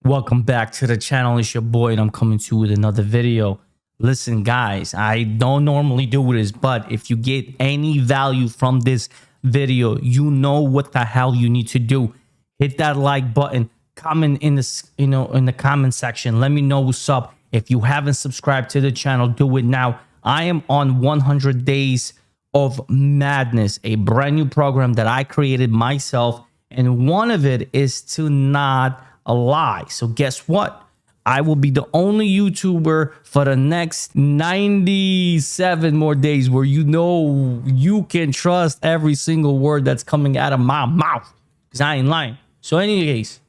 Welcome back to the channel. It's your boy and I'm coming to you with another video. Listen guys, I don't normally do this, but if you get any value from this video, you know what the hell you need to do. Hit that like button, comment in this, in the comment section. Let me know what's up. If you haven't subscribed to the channel, do it now. I am on 100 Days of Madness, a brand new program that I created myself, and one of it is to not lie. So guess what? I will be the only YouTuber for the next 97 more days where you can trust every single word that's coming out of my mouth, because I ain't lying. So in any case,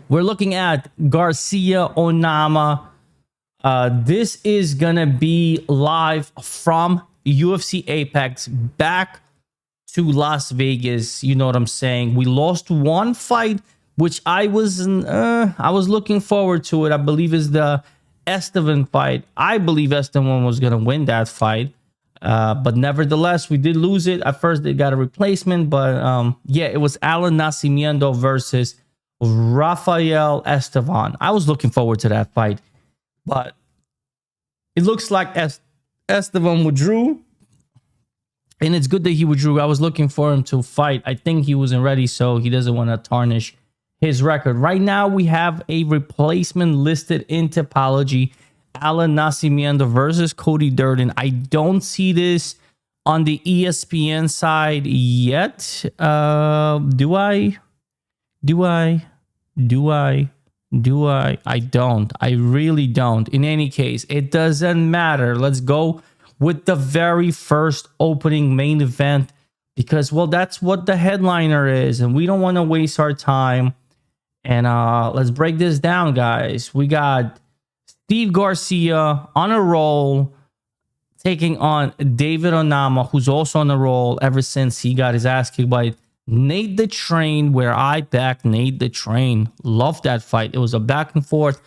we're looking at Garcia Onama. This is gonna be live from UFC Apex back to Las Vegas. You know what I'm saying? We lost one fight, which I was looking forward to it. I believe is the Estevan fight. I believe Estevan was gonna win that fight, but nevertheless, we did lose it. At first, they got a replacement, but yeah, it was Alan Nascimento versus Rafael Estevan. I was looking forward to that fight, but it looks like Estevan withdrew, and it's good that he withdrew. I was looking for him to fight. I think he wasn't ready, so he doesn't want to tarnish his record. Right now, we have a replacement listed in Topology. Alan Nascimento versus Cody Durden. I don't see this on the ESPN side yet. Do I? I don't. I really don't. In any case, it doesn't matter. Let's go with the very first opening main event, because, well, that's what the headliner is, and we don't want to waste our time. And let's break this down, guys. We got Steve Garcia on a roll, taking on David Onama, who's also on a roll ever since he got his ass kicked by Nate the Train, where I backed Nate the Train. Loved that fight. It was a back and forth.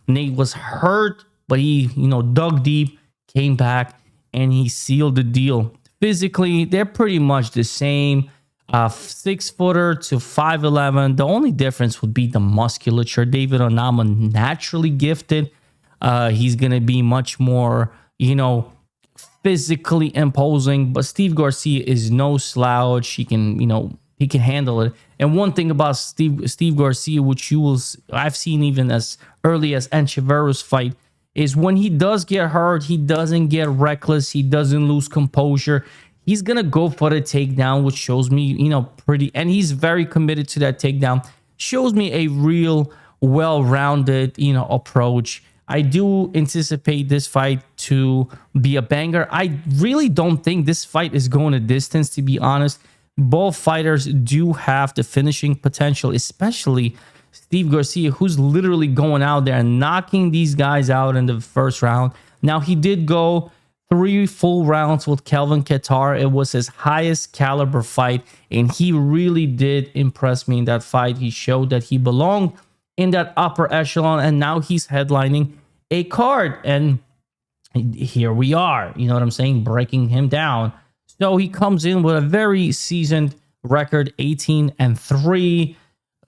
Nate was hurt, but he, dug deep, came back, and he sealed the deal. Physically, they're pretty much the same. 6-footer to 5'11". The only difference would be the musculature. David Onama, naturally gifted. He's going to be much more, physically imposing. But Steve Garcia is no slouch. He can, he can handle it. And one thing about Steve Garcia, which I've seen even as early as Echeverri's fight, is when he does get hurt, he doesn't get reckless. He doesn't lose composure. He's going to go for the takedown, which shows me, and he's very committed to that takedown. Shows me a real well-rounded, approach. I do anticipate this fight to be a banger. I really don't think this fight is going a distance, to be honest. Both fighters do have the finishing potential, especially Steve Garcia, who's literally going out there and knocking these guys out in the first round. Now, he did go 3 full rounds with Kelvin Kattar. It was his highest caliber fight, and he really did impress me in that fight. He showed that he belonged in that upper echelon, and now he's headlining a card, and here we are, you know what I'm saying, breaking him down. So he comes in with a very seasoned record, 18-3.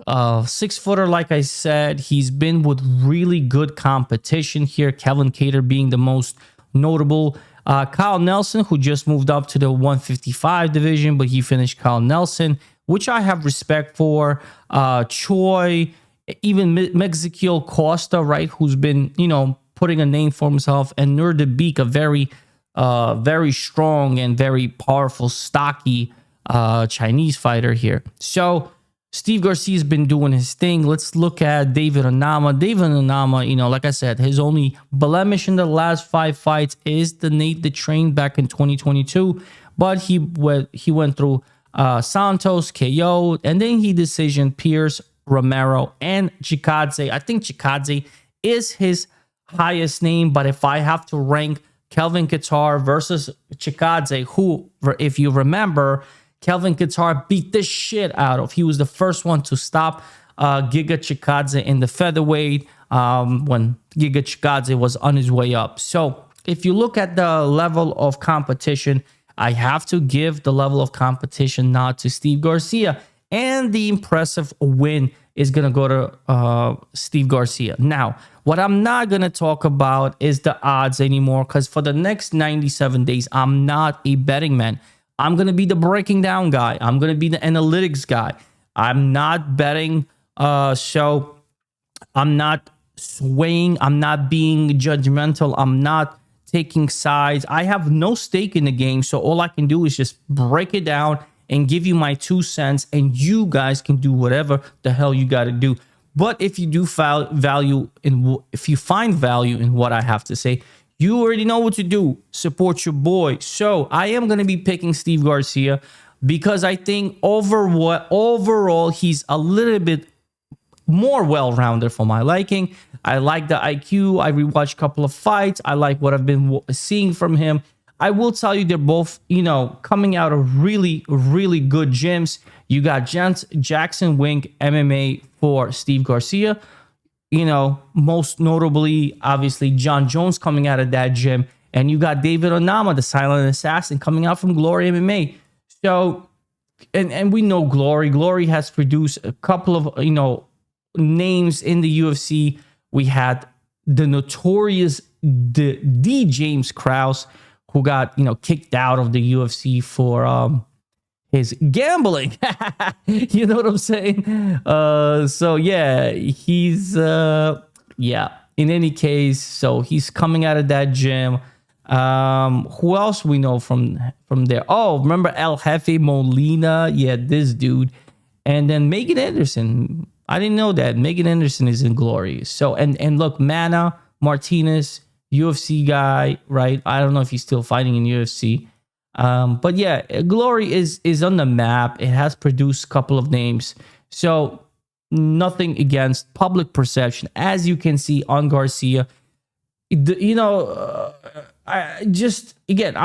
6-footer, like I said. He's been with really good competition here, Kelvin Kattar being the most notable. Kyle Nelson, who just moved up to the 155 division, but he finished Kyle Nelson, which I have respect for. Choi, even Mexico Costa, right, who's been, putting a name for himself, and Nur Debik, a very strong and very powerful, stocky Chinese fighter here. So Steve Garcia's been doing his thing. Let's look at David Onama. David Onama, like I said, his only blemish in the last 5 fights is the Nate the Train back in 2022. But he went through Santos, KO, and then he decisioned Pierce, Romero, and Chikadze. I think Chikadze is his highest name, but if I have to rank Kelvin Kattar versus Chikadze, who, if you remember, Kelvin Kattar beat the shit out of. He was the first one to stop Giga Chikadze in the featherweight when Giga Chikadze was on his way up. So if you look at the level of competition, I have to give the level of competition nod to Steve Garcia and the impressive win is going to go to Steve Garcia. Now, what I'm not going to talk about is the odds anymore, because for the next 97 days, I'm not a betting man. I'm going to be the breaking down guy. I'm going to be the analytics guy. I'm not betting. So I'm not swaying. I'm not being judgmental. I'm not taking sides. I have no stake in the game. So all I can do is just break it down and give you my 2 cents, and you guys can do whatever the hell you got to do. But if you do if you find value in what I have to say, you already know what to do. Support your boy. So I am going to be picking Steve Garcia because I think overall he's a little bit more well-rounded for my liking. I like the IQ. I rewatched a couple of fights. I like what I've been seeing from him. I will tell you, they're both, coming out of really, really good gyms. You got Jackson Wink MMA for Steve Garcia. Most notably, obviously, John Jones coming out of that gym. And you got David Onama, the silent assassin, coming out from Glory MMA. So, and we know Glory. Glory has produced a couple of, names in the UFC. We had the notorious D. James Krause, who got, kicked out of the UFC for his gambling. You know what I'm saying? So yeah, he's in any case, so he's coming out of that gym. Who else we know from there? Oh, remember El Jefe Molina? Yeah, this dude. And then Megan Anderson. I didn't know that. Megan Anderson is in Glory. So, and look, Mana Martinez, UFC guy, right? I don't know if he's still fighting in UFC. But yeah, Glory is on the map. It has produced a couple of names. So nothing against public perception. As you can see on Garcia, I'm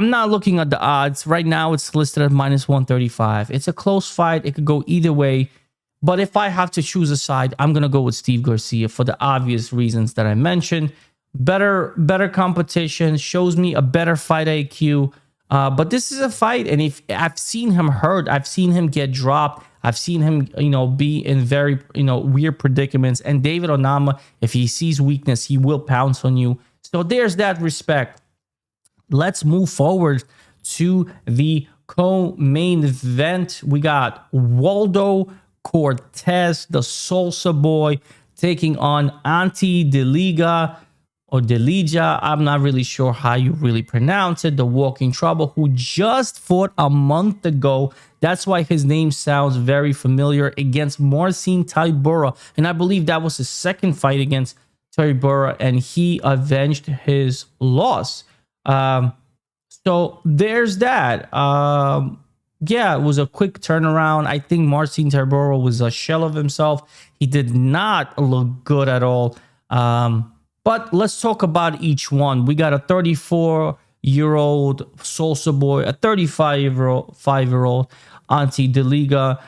not looking at the odds. Right now, it's listed at -135. It's a close fight. It could go either way. But if I have to choose a side, I'm going to go with Steve Garcia for the obvious reasons that I mentioned. Better competition, shows me a better fight IQ. But this is a fight, and if I've seen him hurt, I've seen him get dropped, I've seen him, be in very, weird predicaments. And David Onama, if he sees weakness, he will pounce on you. So there's that respect. Let's move forward to the co-main event. We got Waldo Cortez, the Salsa boy, taking on Ante Deliga or Delija. I'm not really sure how you really pronounce it. The Walking Trouble, who just fought a month ago. That's why his name sounds very familiar, against Marcin Tybura. And I believe that was his second fight against Tybura, and he avenged his loss. So there's that. Yeah, it was a quick turnaround. I think Marcin Tybura was a shell of himself. He did not look good at all. But let's talk about each one. We got a 34-year-old Salsa boy, a 35-year-old Ante Deliga.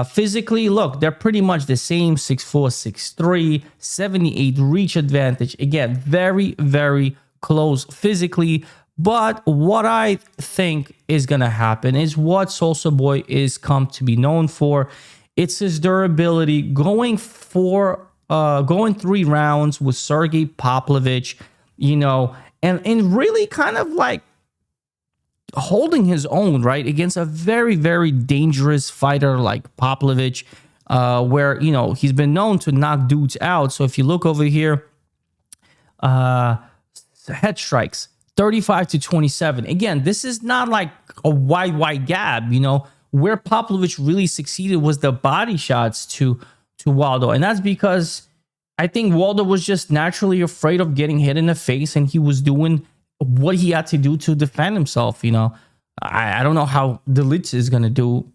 Physically, look, they're pretty much the same, 6'4", 6'3", 78 reach advantage. Again, very, very close physically. But what I think is going to happen is what Salsa Boy is come to be known for. It's his durability, going 3 rounds with Sergey Pavlovich, and really kind of like holding his own, right, against a very, very dangerous fighter like Pavlovich, where, he's been known to knock dudes out. So if you look over here, head strikes, 35-27. Again, this is not like a wide gap, Where Pavlovich really succeeded was the body shots to Waldo. And that's because I think Waldo was just naturally afraid of getting hit in the face, and he was doing what he had to do to defend himself. I don't know how Delija is going to do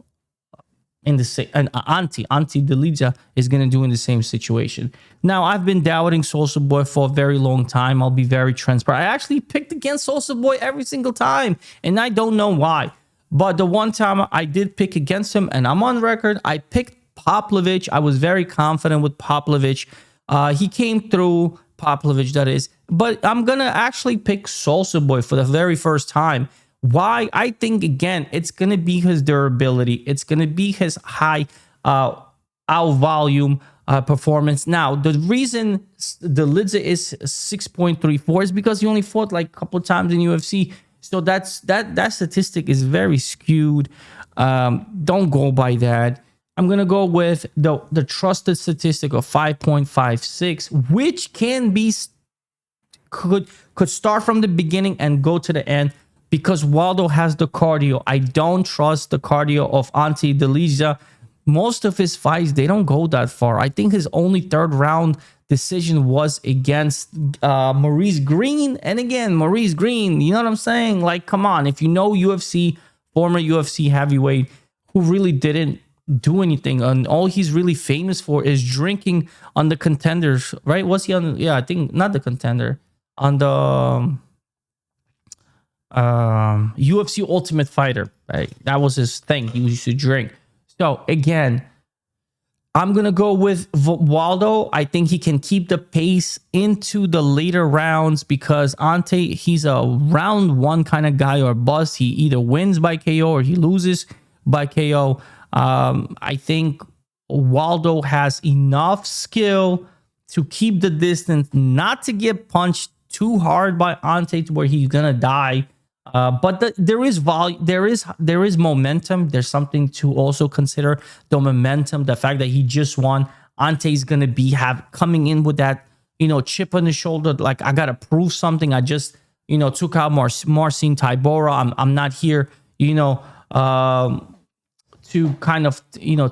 in the same, and Ante Delija is going to do in the same situation. Now, I've been doubting Salsa Boy for a very long time. I'll be very transparent. I actually picked against Salsa Boy every single time, and I don't know why. But the one time I did pick against him, and I'm on record, I picked Pavlovich. I was very confident with Pavlovich. He came through, Pavlovich, that is. But I'm going to actually pick Salsa Boy for the very first time. Why? I think, again, it's going to be his durability. It's going to be his high out volume. performance. Now, the reason the Lidze is 6.34 is because he only fought like a couple of times in UFC. So that statistic is very skewed. Don't go by that. I'm gonna go with the trusted statistic of 5.56, which can be could start from the beginning and go to the end because Waldo has the cardio. I don't trust the cardio of Ante Delija. Most of his fights, they don't go that far. I think his only third round decision was against Maurice Green. And again, Maurice Green, you know what I'm saying? Like, come on. If you know UFC, former UFC heavyweight, who really didn't do anything, and all he's really famous for is drinking on the Contenders, right? Was he on? Yeah, I think not the Contender, on the UFC Ultimate Fighter, right? That was his thing. He used to drink. So again, I'm going to go with Waldo. I think he can keep the pace into the later rounds because Ante, he's a round one kind of guy or bust. He either wins by KO or he loses by KO. I think Waldo has enough skill to keep the distance, not to get punched too hard by Ante to where he's going to die. But there is volume, there is momentum. There's something to also consider, the momentum, the fact that he just won. Ante is gonna be coming in with that, chip on his shoulder, like I gotta prove something. I just, took out Marcin Tybura. I'm not here, to kind of,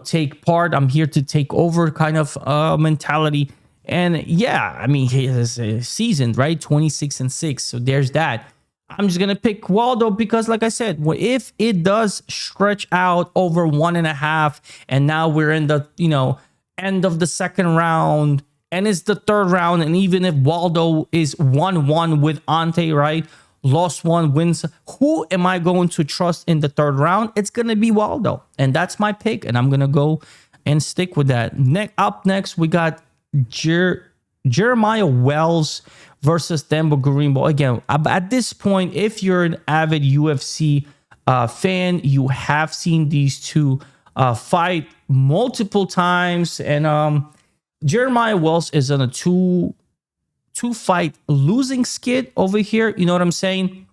take part. I'm here to take over kind of mentality. And yeah, I mean, he is seasoned, right? 26-6. So there's that. I'm just going to pick Waldo because, like I said, if it does stretch out over 1.5 and now we're in the, end of the second round and it's the third round, and even if Waldo is 1-1 with Ante, right? Lost one, wins. Who am I going to trust in the third round? It's going to be Waldo. And that's my pick. And I'm going to go and stick with that. Up next, we got Jeremiah Wells versus Themba Gorimbo. Again, at this point, if you're an avid UFC fan, you have seen these two fight multiple times. And Jeremiah Wells is on a two fight losing skid over here. You know what I'm saying?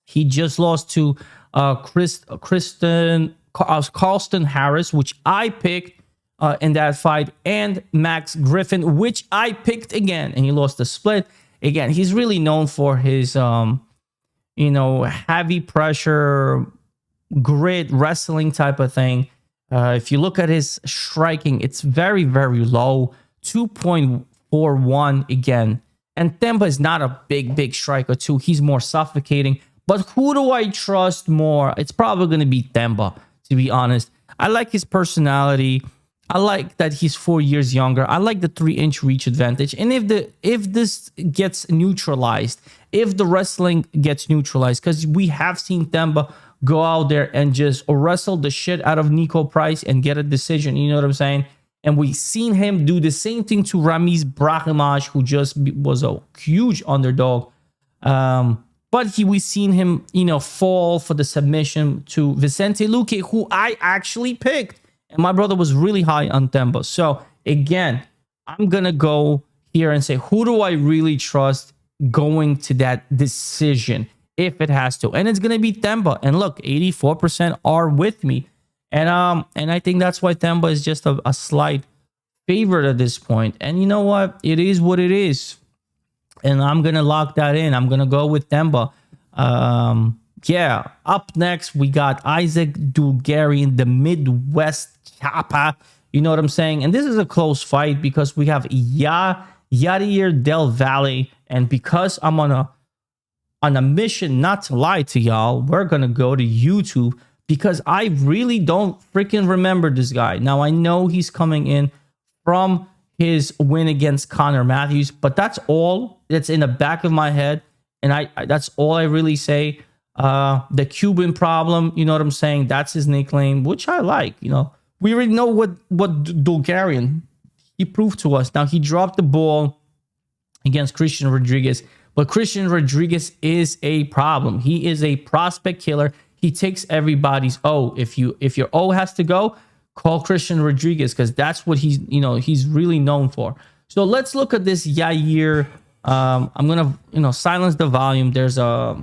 He just lost to Carlston Harris, which I picked in that fight, and Max Griffin, which I picked again, and he lost the split. Again, he's really known for his, heavy pressure, grit, wrestling type of thing. If you look at his striking, it's very, very low, 2.41 again. And Themba is not a big striker too. He's more suffocating. But who do I trust more? It's probably going to be Themba, to be honest. I like his personality. I like that he's 4 years younger. I like the 3-inch reach advantage. And if this gets neutralized, if the wrestling gets neutralized, because we have seen Themba go out there and just wrestle the shit out of Nico Price and get a decision. You know what I'm saying? And we've seen him do the same thing to Ramiz Brahimaj, who just was a huge underdog. But we've seen him, fall for the submission to Vicente Luque, who I actually picked. And my brother was really high on Themba. So again, I'm going to go here and say, who do I really trust going to that decision if it has to? And it's going to be Themba. And look, 84% are with me. And I think that's why Themba is just a slight favorite at this point. And you know what? It is what it is. And I'm going to lock that in. I'm going to go with Themba. Yeah, up next, we got Isaac Dulgarian, the Midwest Chapa. You know what I'm saying? And this is a close fight because we have Yadier Del Valle. And because I'm on a mission not to lie to y'all, we're going to go to YouTube because I really don't freaking remember this guy. Now, I know he's coming in from his win against Connor Matthews, but that's all that's in the back of my head. And that's all I really say. The Cuban problem, you know what I'm saying? That's his nickname, which I like. We already know what Dulgarian he proved to us. Now, he dropped the ball against Christian Rodriguez, but Christian Rodriguez is a problem. He is a prospect killer. He takes everybody's O. If your O has to go, call Christian Rodriguez, because that's what he's really known for. So let's look at this Yair. I'm gonna silence the volume. There's a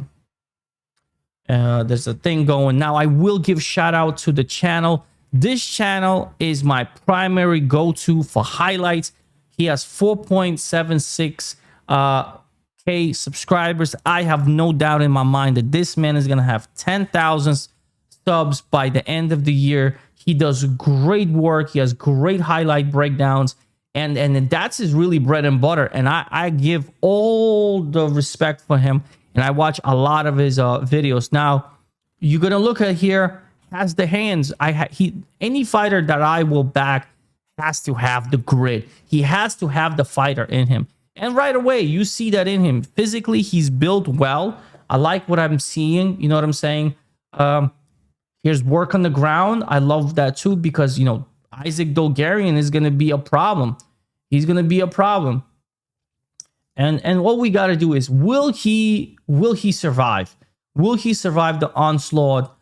thing going now. I will give shout out to the channel. This channel is my primary go-to for highlights. He has 4.76 K subscribers. I have no doubt in my mind that this man is gonna have 10,000 subs by the end of the year. He does great work. He has great highlight breakdowns, and that's his really bread and butter. And I give all the respect for him, and I watch a lot of his videos. Now you're gonna look at here, has the hands. Any fighter that I will back has to have the grit. He has to have the fighter in him. And right away, you see that in him. Physically, he's built well. I like what I'm seeing. You know what I'm saying? Here's work on the ground. I love that too, because, Isaac Dulgarian is going to be a problem. He's going to be a problem. And what we got to do is, will he survive? Will he survive the onslaught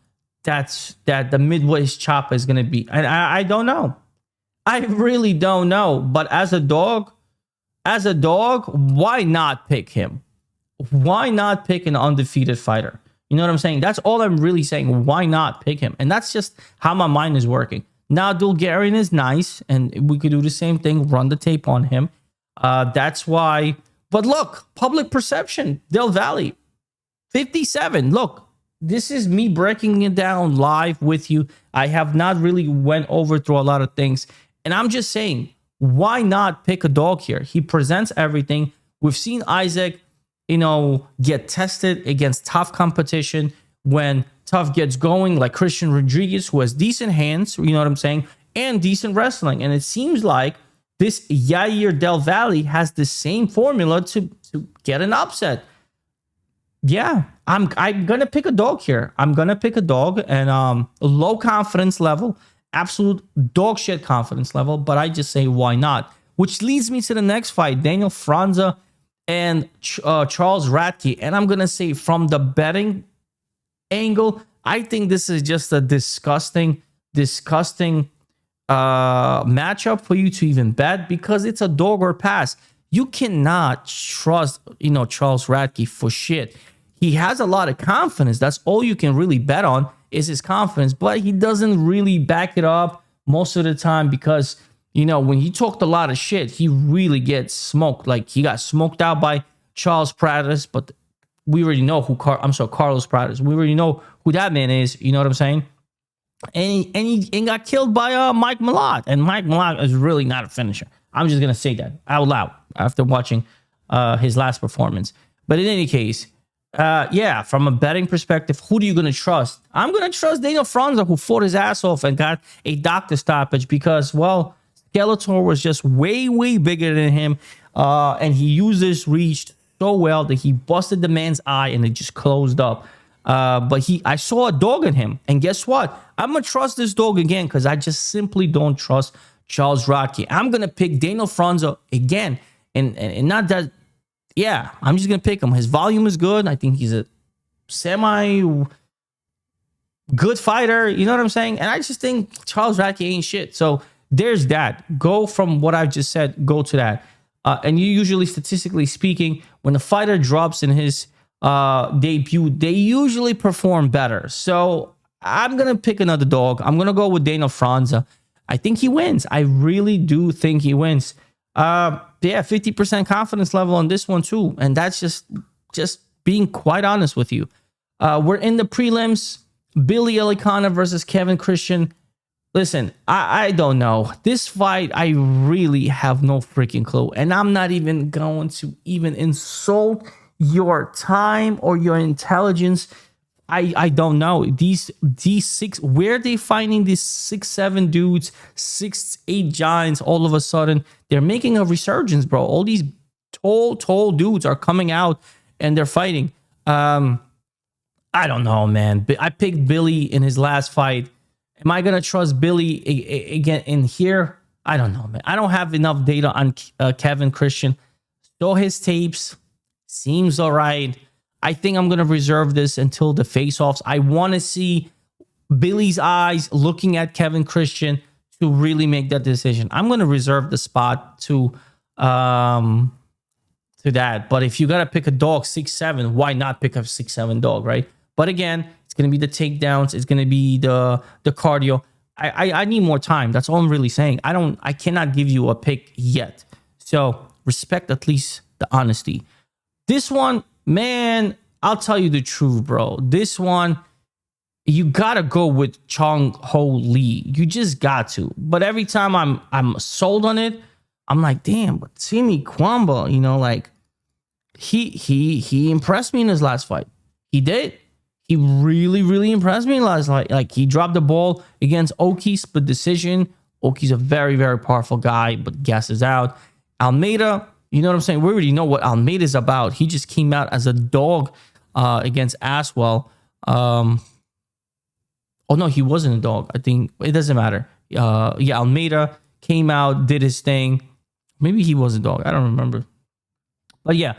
that the midway's chopper is going to be? And I don't know. I really don't know. But as a dog, why not pick him? Why not pick an undefeated fighter? You know what I'm saying? That's all I'm really saying. Why not pick him? And that's just how my mind is working. Now, Dulgarian is nice, and we could do the same thing, run the tape on him. That's why. But look, public perception, Del Valle, 57. Look, this is me breaking it down live with you. I have not really went over through a lot of things. And I'm just saying, why not pick a dog here? He presents everything. We've seen Isaac, get tested against tough competition when tough gets going, like Christian Rodriguez, who has decent hands, you know what I'm saying, and decent wrestling. And it seems like this Yair Del Valle has the same formula to get an upset. Yeah, I'm gonna pick a dog here. I'm gonna pick a dog, and low confidence level. Absolute dog shit confidence level, but I just say why not? Which leads me to the next fight, Daniel Franza and Charles Radke. And I'm gonna say, from the betting angle, I think this is just a disgusting matchup for you to even bet, because it's a dog or pass. You cannot trust Charles Radke for shit. He has a lot of confidence. That's all you can really bet on, is his confidence, but he doesn't really back it up most of the time, because when he talked a lot of shit, he really gets smoked. Like, he got smoked out by Charles Pratis, but we already know who Carlos Pratis. We already know who that man is. You know what I'm saying? And he got killed by Mike Malott, and Mike Malott is really not a finisher. I'm just gonna say that out loud after watching his last performance. But in any case, from a betting perspective, who are you going to trust? I'm going to trust Daniel Franza, who fought his ass off and got a doctor stoppage because, well, Skeletor was just way, way bigger than him. And he used his reach so well that he busted the man's eye and it just closed up. But I saw a dog in him. And guess what? I'm going to trust this dog again, because I just simply don't trust Charles Radke. I'm going to pick Daniel Franza again. And not that. Yeah, I'm just going to pick him. His volume is good. I think he's a semi-good fighter. You know what I'm saying? And I just think Charles Radke ain't shit. So there's that. Go from what I just said, go to that. And you usually, statistically speaking, when the fighter drops in his debut, they usually perform better. So I'm going to pick another dog. I'm going to go with Daniel Franza. I think he wins. I really do think he wins. 50% confidence level on this one too, and that's just being quite honest with you. We're in the prelims. Billy Elicana versus Kevin Christian. Listen, I don't know. This fight, I really have no freaking clue, and I'm not even going to even insult your time or your intelligence. I don't know. These six, where are they finding these 6'7" dudes, 6'8" giants all of a sudden? They're making a resurgence, bro. All these tall dudes are coming out and they're fighting. I don't know, man. I picked Billy in his last fight. Am I gonna trust Billy again in here? I don't know, man. I don't have enough data on Kevin Christian. Saw his tapes. Seems all right. I think I'm going to reserve this until the face-offs. I want to see Billy's eyes looking at Kevin Christian to really make that decision. I'm going to reserve the spot to that. But if you got to pick a dog 6'7", why not pick a 6'7" dog, right? But again, it's going to be the takedowns. It's going to be the cardio. I need more time. That's all I'm really saying. I cannot give you a pick yet. So respect at least the honesty. This one, man, I'll tell you the truth, bro. This one, you gotta go with Chong Ho Lee. You just got to. But every time I'm sold on it, I'm like, damn, but Timmy Kwamba, like he impressed me in his last fight. He did. He really, really impressed me last night. Like, he dropped the ball against Oki, split decision. Oki's a very, very powerful guy, but gasses out. Almeida, you know what I'm saying? We already know what Almeida's about. He just came out as a dog against Aswell. Oh, no, he wasn't a dog. I think it doesn't matter. Yeah, Almeida came out, did his thing. Maybe he was a dog. I don't remember. But yeah.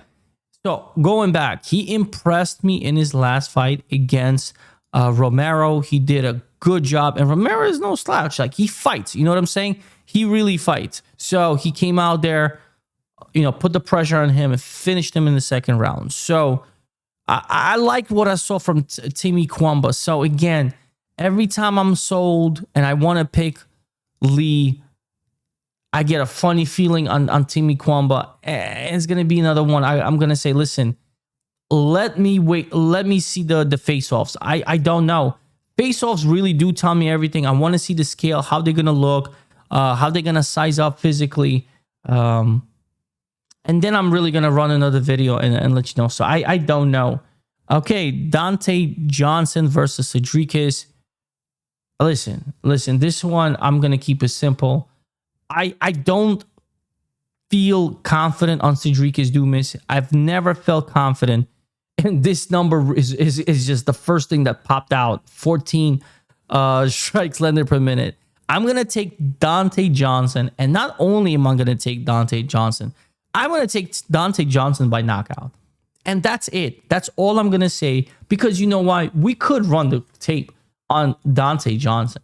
So going back, he impressed me in his last fight against Romero. He did a good job. And Romero is no slouch. Like, he fights. You know what I'm saying? He really fights. So he came out there, put the pressure on him and finished him in the second round. So I like what I saw from Timmy Kwamba. So again, every time I'm sold and I want to pick Lee, I get a funny feeling on Timmy Kwamba. It's going to be another one. I'm going to say, listen, let me wait. Let me see the face-offs. I don't know. Face-offs really do tell me everything. I want to see the scale, how they're going to look, how they're going to size up physically. And then I'm really going to run another video and let you know. So I don't know. Okay, Dante Johnson versus Cedriques. Listen, this one, I'm going to keep it simple. I don't feel confident on Cedriques Dumas. I've never felt confident. And this number is just the first thing that popped out. 14 strikes landed per minute. I'm going to take Dante Johnson. And not only am I going to take Dante Johnson, I'm going to take Dante Johnson by knockout. And that's it. That's all I'm going to say. Because you know why? We could run the tape on Dante Johnson.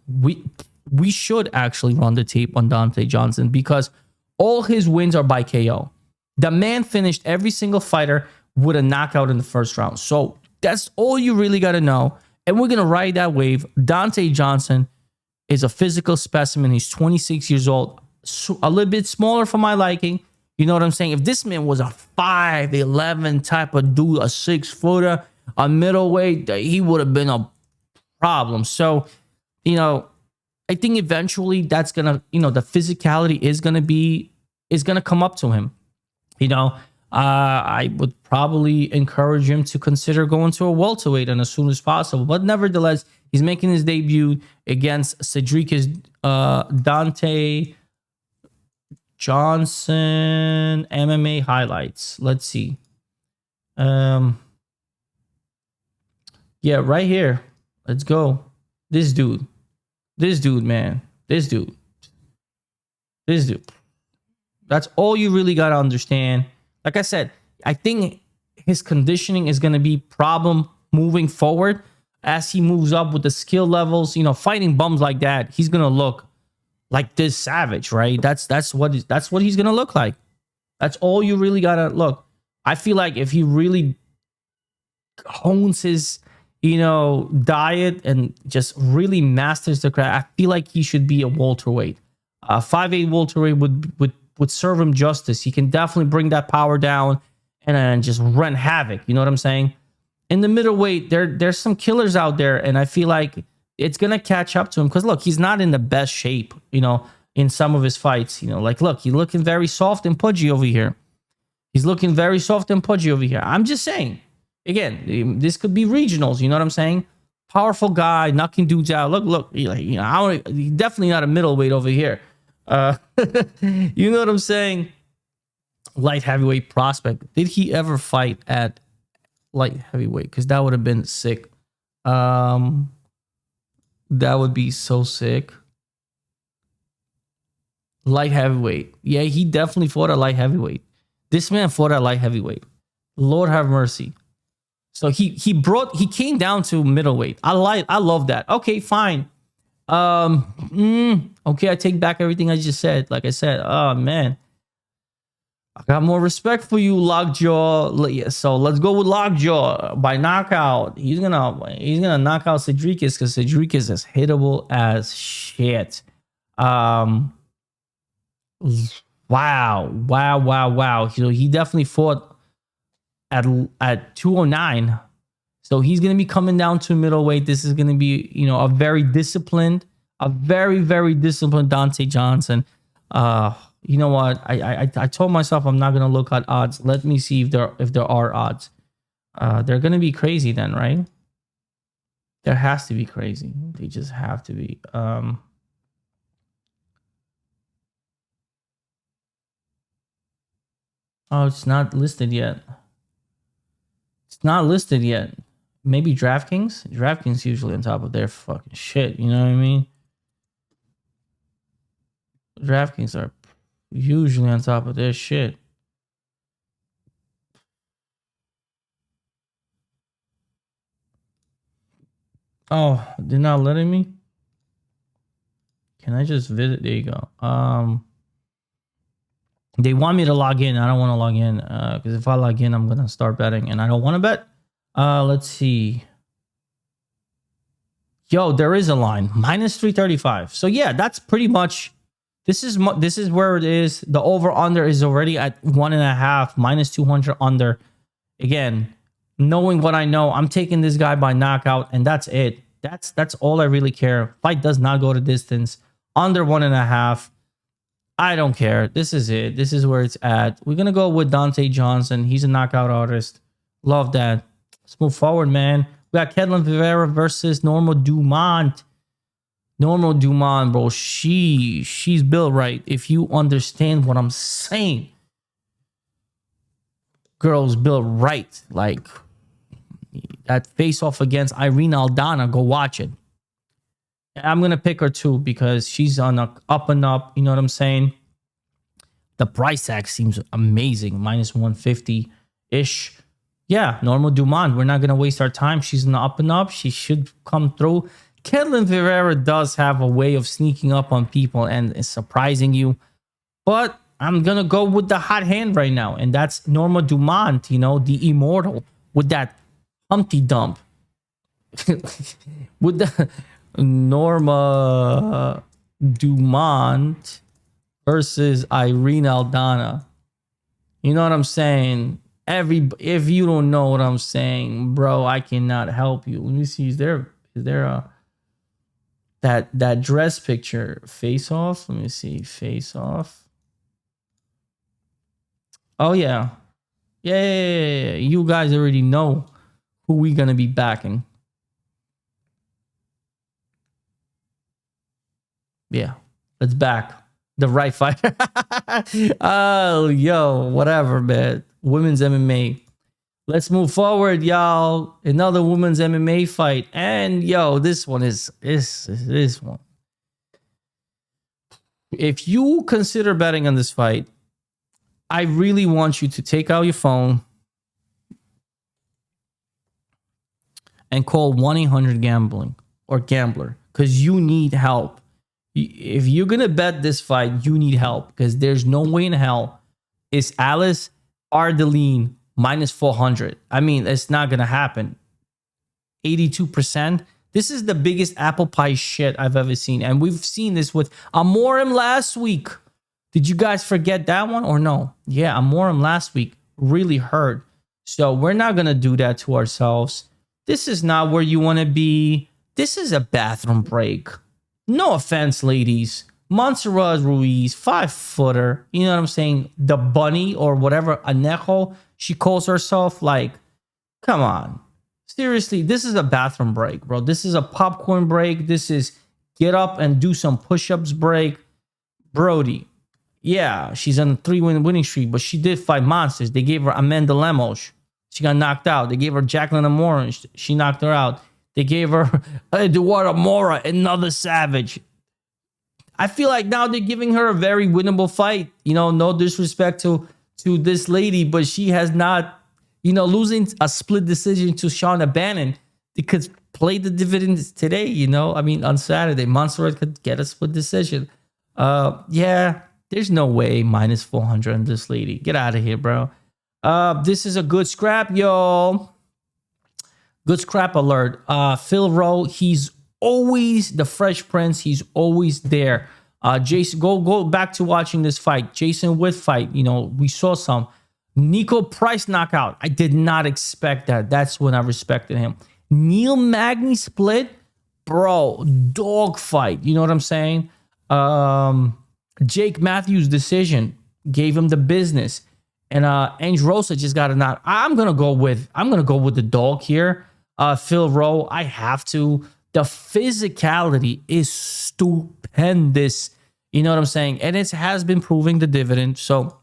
We should actually run the tape on Dante Johnson because all his wins are by KO. The man finished every single fighter with a knockout in the first round. So that's all you really got to know. And we're going to ride that wave. Dante Johnson is a physical specimen. He's 26 years old, a little bit smaller for my liking. You know what I'm saying? If this man was a 5'11" type of dude, a 6-footer, a middleweight, he would have been a problem. So, I think eventually that's going to, the physicality is going to come up to him. I would probably encourage him to consider going to a welterweight and as soon as possible. But nevertheless, he's making his debut against Cedriques Dante Johnson MMA highlights. Let's see. Yeah, right here. Let's go. This dude, man. This dude. That's all you really got to understand. Like I said, I think his conditioning is going to be problem moving forward as he moves up with the skill levels. Fighting bums like that, he's going to look like this savage, right? That's what he's going to look like. That's all you really got to look. I feel like if he really hones his diet and just really masters the craft, I feel like he should be a welterweight. 5'8" welterweight would serve him justice. He can definitely bring that power down and just run havoc. You know what I'm saying? In the middleweight, there's some killers out there, and I feel like it's gonna catch up to him because look, he's not in the best shape. In some of his fights, look, he's looking very soft and pudgy over here. I'm just saying. Again, this could be regionals. You know what I'm saying? Powerful guy, knocking dudes out. Look. He's definitely not a middleweight over here. You know what I'm saying? Light heavyweight prospect. Did he ever fight at light heavyweight? Because that would have been sick. That would be so sick. Light heavyweight. Yeah, he definitely fought at light heavyweight. This man fought at light heavyweight. Lord have mercy. So he came down to middleweight. I love that. Okay, fine. Okay, I take back everything I just said. Like I said, oh man, I got more respect for you, Lockjaw. So let's go with Lockjaw by knockout. He's gonna knock out Cedricus because Cedricus is hittable as shit. Um, wow. So he definitely fought at 209. So he's going to be coming down to middleweight. This is going to be, a very disciplined Dante Johnson. You know what? I told myself I'm not going to look at odds. Let me see if there are odds. They're going to be crazy then, right? There has to be crazy. They just have to be. Oh, it's not listed yet. It's not listed yet. Maybe DraftKings? DraftKings usually on top of their fucking shit. You know what I mean? DraftKings are usually on top of their shit. Oh, they're not letting me? Can I just visit? There you go. They want me to log in. I don't want to log in because if I log in, I'm gonna start betting, and I don't want to bet. Let's see. Yo, there is a line minus 335. So yeah, that's pretty much. This is where it is. The over under is already at 1.5 minus 200 under. Again, knowing what I know, I'm taking this guy by knockout, and that's it. That's all I really care. Fight does not go to distance. Under 1.5. I don't care. This is it. This is where it's at. We're going to go with Dante Johnson. He's a knockout artist. Love that. Let's move forward, man. We got Kedlin Vivera versus Norma Dumont. Norma Dumont, bro. She's built right. If you understand what I'm saying. Girl's built right. Like that face off against Irene Aldana. Go watch it. I'm going to pick her too because she's on a up and up. You know what I'm saying? The price tag seems amazing. Minus 150-ish. Yeah, Norma Dumont. We're not going to waste our time. She's on the up and up. She should come through. Kedlin Vivera does have a way of sneaking up on people and surprising you. But I'm going to go with the hot hand right now. And that's Norma Dumont, the immortal with that Humpty Dump. With the... Norma Dumont versus Irene Aldana. You know what I'm saying? If you don't know what I'm saying, bro, I cannot help you. Let me see. Is there a that dress picture face off? Let me see. Face off. Oh yeah. Yeah. You guys already know who we gonna be backing. Yeah, let's back the right fighter. Oh, yo, whatever, man. Women's MMA. Let's move forward, y'all. Another women's MMA fight. And yo, this one is this one. If you consider betting on this fight, I really want you to take out your phone and call 1-800-GAMBLING or Gambler because you need help. If you're going to bet this fight, you need help because there's no way in hell is Alice Ardeline minus 400. I mean, it's not going to happen. 82%. This is the biggest apple pie shit I've ever seen. And we've seen this with Amorim last week. Did you guys forget that one or no? Yeah, Amorim last week really hurt. So we're not going to do that to ourselves. This is not where you want to be. This is a bathroom break. No offense, ladies. Montserrat Ruiz, 5-footer. You know what I'm saying? The bunny or whatever, Anejo, she calls herself. Like, come on. Seriously, this is a bathroom break, bro. This is a popcorn break. This is get up and do some push-ups break. Brody. Yeah, she's on a 3-win winning streak, but she did fight monsters. They gave her Amanda Lemos. She got knocked out. They gave her Jacqueline Amorim. She knocked her out. They gave her Eduardo Mora, another savage. I feel like now they're giving her a very winnable fight. No disrespect to this lady, but she has not, losing a split decision to Shauna Bannon because play the dividends today, you know. I mean, on Saturday, Montserrat could get us with decision. Yeah, there's no way minus 400 on this lady. Get out of here, bro. This is a good scrap, y'all. Good scrap alert. Phil Rowe, he's always the Fresh Prince. He's always there. Jason, go back to watching this fight. Jason Witt fight. You know, we saw some. Nico Price knockout. I did not expect that. That's when I respected him. Neil Magny split. Bro, dog fight. You know what I'm saying? Jake Matthews decision gave him the business. And Ange Rosa just got a nod. I'm gonna go with the dog here. Phil Rowe. I have to. The physicality is stupendous. You know what I'm saying? And it has been proving the dividend. So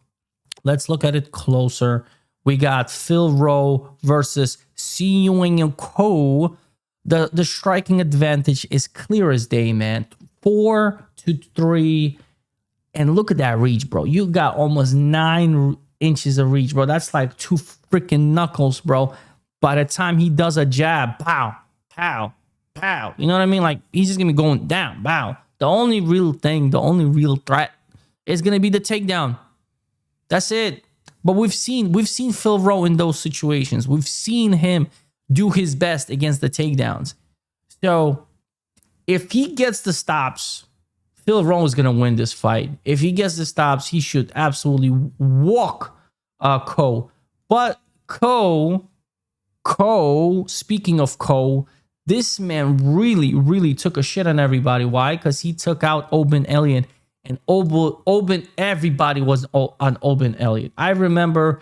let's look at it closer. We got Phil Rowe versus Si Young Ko. The striking advantage is clear as day, man. 4-3. And look at that reach, bro. You got almost 9 inches of reach, bro. That's like 2 freaking knuckles, bro. By the time he does a jab, pow, pow, pow. You know what I mean? Like, he's just gonna be going down, pow. The only real thing, the only real threat is gonna be the takedown. That's it. But we've seen Phil Rowe in those situations. We've seen him do his best against the takedowns. So if he gets the stops, Phil Rowe is gonna win this fight. If he gets the stops, he should absolutely walk Ko. But Ko, speaking of Ko, this man really took a shit on everybody. Why? Because he took out Oben Elliott, and everybody was on Oben Elliott. I remember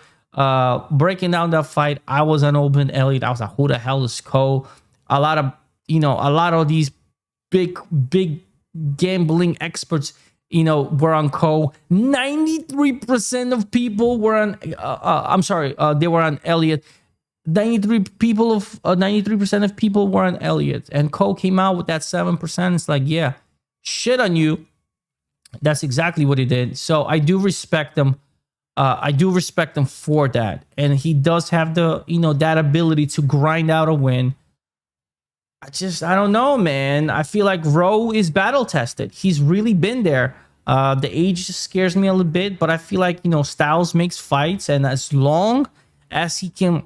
breaking down that fight. I was on Oben Elliott. I was like, who the hell is Ko? A lot of these big gambling experts, were on Ko. 93% of people were on. They were on Elliott. 93% of people were on Elliott, and Ko came out with that 7%. It's like, yeah, shit on you. That's exactly what he did. So I do respect him. I do respect him for that, and he does have the that ability to grind out a win. I don't know, man. I feel like Rowe is battle tested. He's really been there. The age just scares me a little bit, but I feel like Styles makes fights, and as long as he can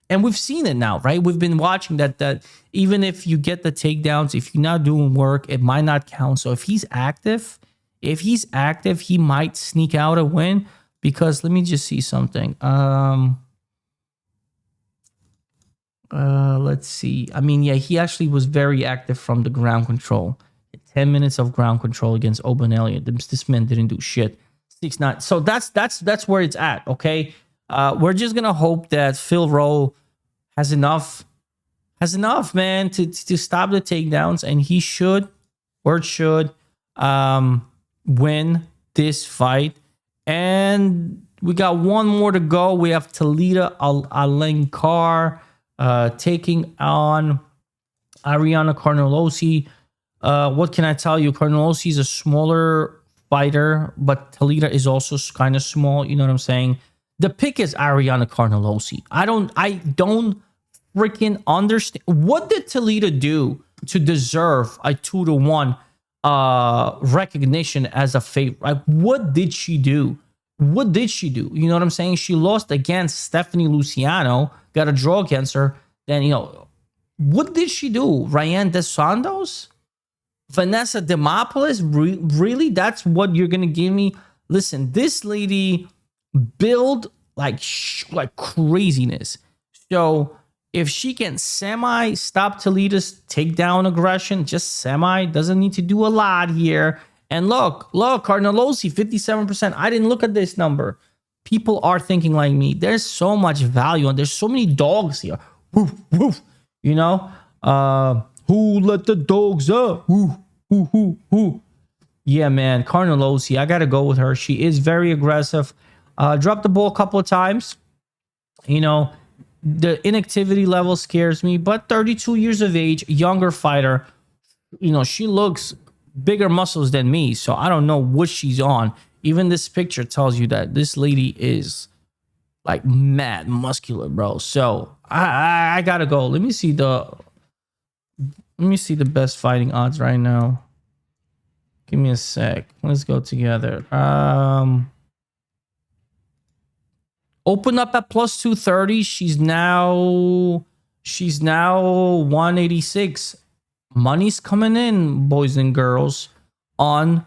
and we've seen it now, right? We've been watching that even if you get the takedowns, if you're not doing work, it might not count. So if he's active, he might sneak out a win. Because let me just see something. Let's see. I mean, yeah, he actually was very active from the ground control. 10 minutes of ground control against Oben Elliott. This man didn't do shit. 6-9. So that's where it's at. Okay. We're just gonna hope that Phil Rowe has enough, man, to stop the takedowns, and he should win this fight. And we got one more to go. We have Talita Alenkar taking on Ariana Carnelossi. What can I tell you? Carnelossi is a smaller fighter, but Talita is also kind of small. You know what I'm saying? The pick is Ariana Carnelossi. I don't freaking understand. What did Talita do to deserve a 2-1 recognition as a favorite? Like, what did she do? You know what I'm saying? She lost against Stephanie Luciano, got a draw against her. Then, what did she do? Ryan Dos Santos? Vanessa Demopoulos? Really? That's what you're going to give me? Listen, this lady build like craziness. So if she can semi stop Talita's takedown aggression, just semi, doesn't need to do a lot here. And look, Carnelossi, 57%. I didn't look at this number. People are thinking like me. There's so much value, and there's so many dogs here. Woof, woof. Who let the dogs up? Who. Yeah, man, Carnelossi, I gotta go with her. She is very aggressive. Dropped the ball a couple of times. The inactivity level scares me, but 32 years of age, younger fighter. She looks bigger muscles than me, so I don't know what she's on. Even this picture tells you that this lady is like mad muscular, bro. So I gotta go. Let me see the Let me see the best fighting odds right now. Give me a sec. Let's go together. Open up at plus 230. She's now 186. Money's coming in, boys and girls, on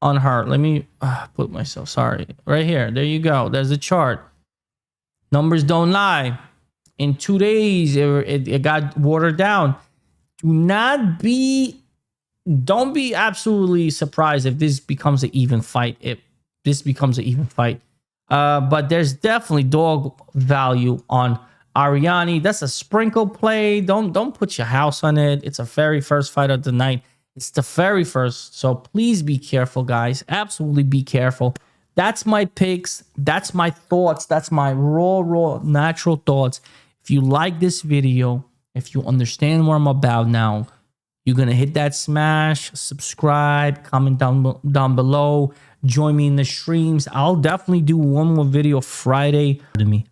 her. Let me put myself, sorry, right here. There you go. There's a chart. Numbers don't lie. In 2 days, it got watered down. Don't be absolutely surprised if this becomes an even fight. But there's definitely dog value on Ariane. That's a sprinkle play. Don't put your house on it. It's a very first fight of the night. It's the very first. So please be careful, guys. Absolutely be careful. That's my picks. That's my thoughts. That's my raw, natural thoughts. If you like this video, if you understand what I'm about now, you're going to hit that smash, subscribe, comment down below, join me in the streams. I'll definitely do one more video Friday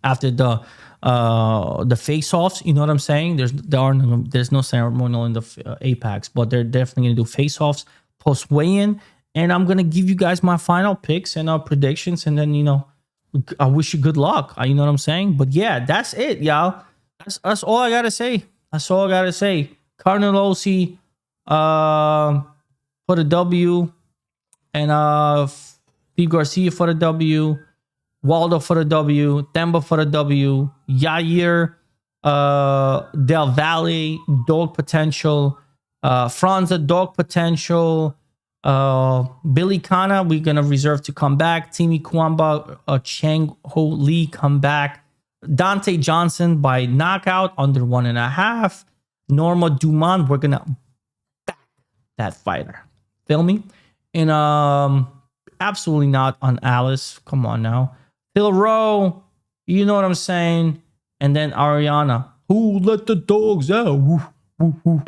after the face-offs. You know what I'm saying? There's no ceremonial in the Apex, but they're definitely going to do face-offs post weigh-in. And I'm going to give you guys my final picks and predictions. And then, I wish you good luck. You know what I'm saying? But yeah, that's it, y'all. That's all I got to say. That's all I got to say. Carnelossi for the W. And Steve Garcia for the W. Waldo for the W. Themba for the W. Yair Del Valle, dog potential. Franza, dog potential. Billy Kana, we're going to reserve to come back. Timmy Kwamba, Chang Ho Lee come back. Dante Johnson by knockout under 1.5. Norma Dumont, we're going to back that fighter. Feel me? And absolutely not on Alice. Come on now. Phil Rowe, you know what I'm saying. And then Ariana, who let the dogs out? Woo, woo, woo.